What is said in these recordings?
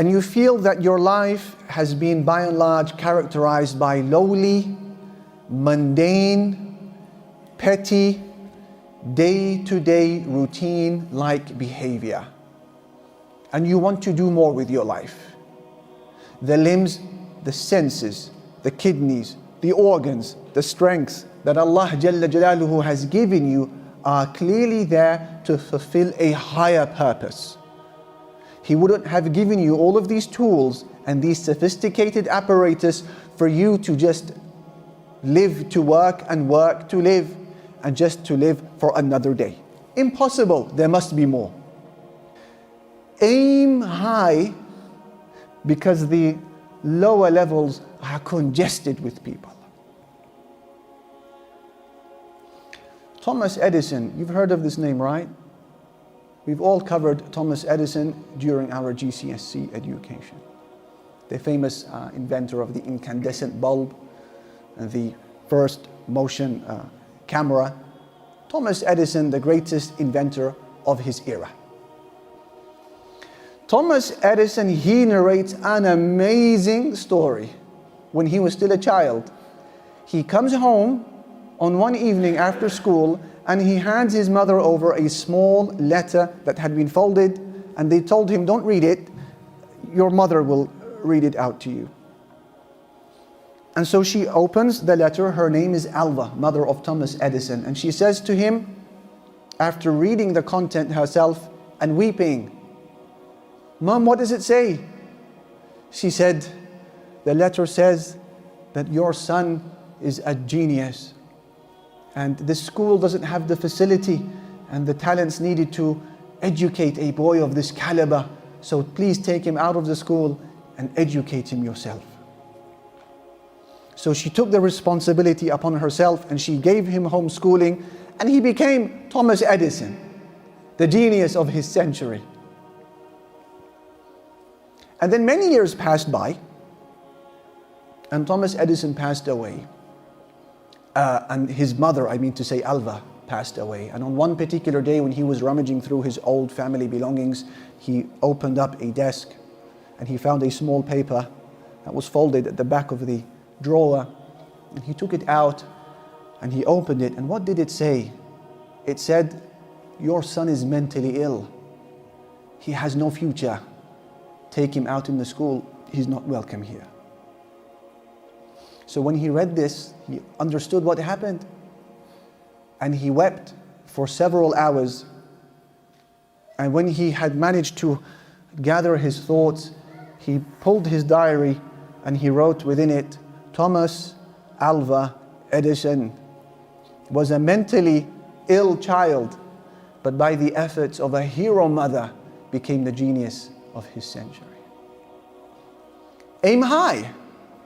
and you feel that your life has been by and large characterized by lowly, mundane, petty, day-to-day routine-like behavior, and you want to do more with your life. The limbs, the senses, the kidneys, the organs, the strengths that Allah Jalla Jalaluhu has given you are clearly there to fulfill a higher purpose. He wouldn't have given you all of these tools and these sophisticated apparatus for you to just live to work and work to live and just to live for another day. Impossible, there must be more. Aim high, because the lower levels are congested with people. Thomas Edison, you've heard of this name, right? We've all covered Thomas Edison during our GCSE education. The famous inventor of the incandescent bulb and the first motion camera. Thomas Edison, the greatest inventor of his era. Thomas Edison, he narrates an amazing story. When he was still a child, he comes home on one evening after school and he hands his mother over a small letter that had been folded, and they told him, don't read it, your mother will read it out to you. And so she opens the letter. Her name is Alva, mother of Thomas Edison, and she says to him, after reading the content herself and weeping, Mom, what does it say? She said, the letter says that your son is a genius, and this school doesn't have the facility and the talents needed to educate a boy of this caliber, so please take him out of the school and educate him yourself. So she took the responsibility upon herself and she gave him homeschooling, and he became Thomas Edison, the genius of his century. And then many years passed by, and Thomas Edison passed away. And his mother, Alva, passed away. And on one particular day when he was rummaging through his old family belongings, he opened up a desk and he found a small paper that was folded at the back of the drawer. And he took it out and he opened it. And what did it say? It said, your son is mentally ill. He has no future. Take him out in the school. He's not welcome here. So when he read this, he understood what happened. And he wept for several hours. And when he had managed to gather his thoughts, he pulled his diary and he wrote within it, Thomas Alva Edison was a mentally ill child, but by the efforts of a hero mother became the genius of his century. Aim high.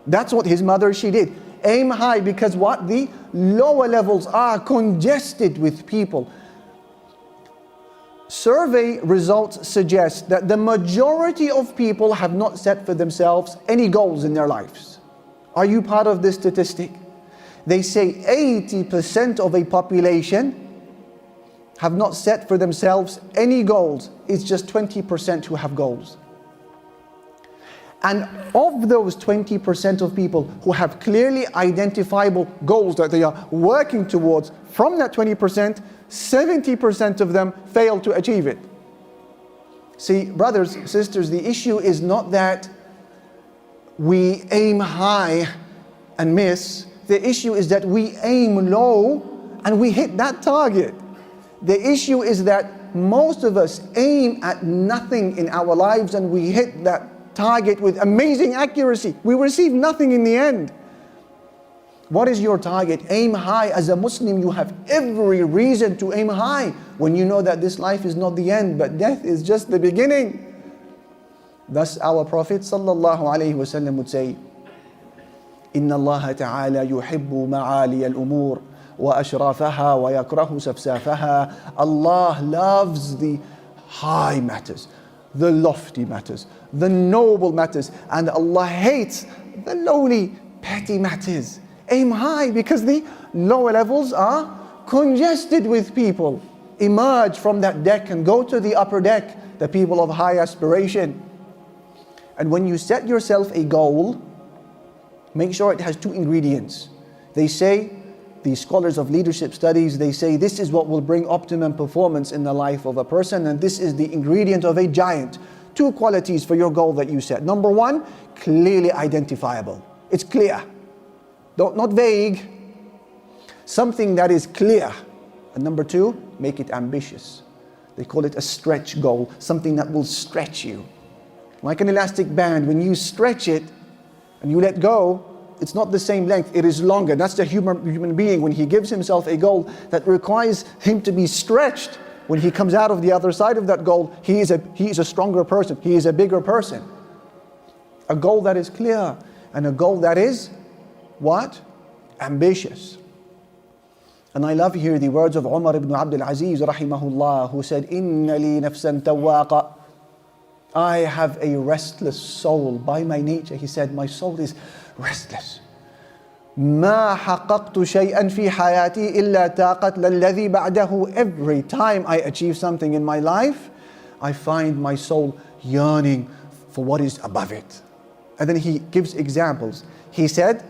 That's what his mother, she did. Aim high, because what? The lower levels are congested with people. Survey results suggest that the majority of people have not set for themselves any goals in their lives. Are you part of this statistic? They say 80% of a population have not set for themselves any goals. It's just 20% who have goals. And of those 20% of people who have clearly identifiable goals that they are working towards, from that 20%, 70% of them fail to achieve it. See, brothers, sisters, the issue is not that we aim high and miss. The issue is that we aim low and we hit that target. The issue is that most of us aim at nothing in our lives and we hit that target with amazing accuracy. We receive nothing in the end. What is your target? Aim high. As a Muslim, you have every reason to aim high when you know that this life is not the end, but death is just the beginning. Thus our Prophet ﷺ would say, إِنَّ اللَّهَ تَعَالَى يُحِبُّ مَعَالِيَ الْأُمُورِ وَأَشْرَافَهَا وَيَكْرَهُ سَفْسَافَهَا. Allah loves the high matters, the lofty matters, the noble matters, and Allah hates the lowly, petty matters. Aim high, because the lower levels are congested with people. Emerge from that deck and go to the upper deck, the people of high aspiration. And when you set yourself a goal, make sure it has two ingredients. They say, the scholars of leadership studies, they say this is what will bring optimum performance in the life of a person, and this is the ingredient of a giant. Two qualities for your goal that you set. Number one, clearly identifiable. It's clear. Not vague. Something that is clear. And number two, make it ambitious. They call it a stretch goal, something that will stretch you. Like an elastic band, when you stretch it and you let go, it's not the same length, it is longer. That's the human being. When he gives himself a goal that requires him to be stretched, when he comes out of the other side of that goal, he is a stronger person, he is a bigger person. A goal that is clear, and a goal that is, what? Ambitious. And I love here the words of Umar ibn Abdul Aziz rahimahullah, who said, "Inna li nafsan tawaqa." I have a restless soul by my nature. He said, my soul is restless. ما حققت شيئا في حياتي إلا طاقت للذي بعده. Every time I achieve something in my life, I find my soul yearning for what is above it. And then he gives examples. He said,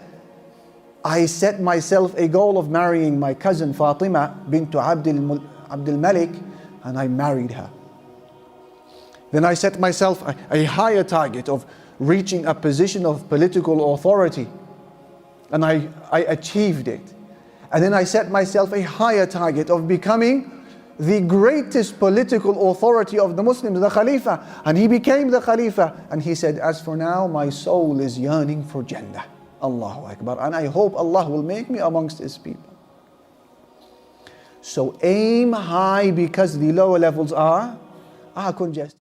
I set myself a goal of marrying my cousin Fatima bint Abdul Malik, and I married her. Then I set myself a higher target of reaching a position of political authority, and I achieved it. And then I set myself a higher target of becoming the greatest political authority of the Muslims, the Khalifa. And he became the Khalifa. And he said, as for now, my soul is yearning for Jannah. Allahu Akbar. And I hope Allah will make me amongst His people. So aim high, because the lower levels are congested.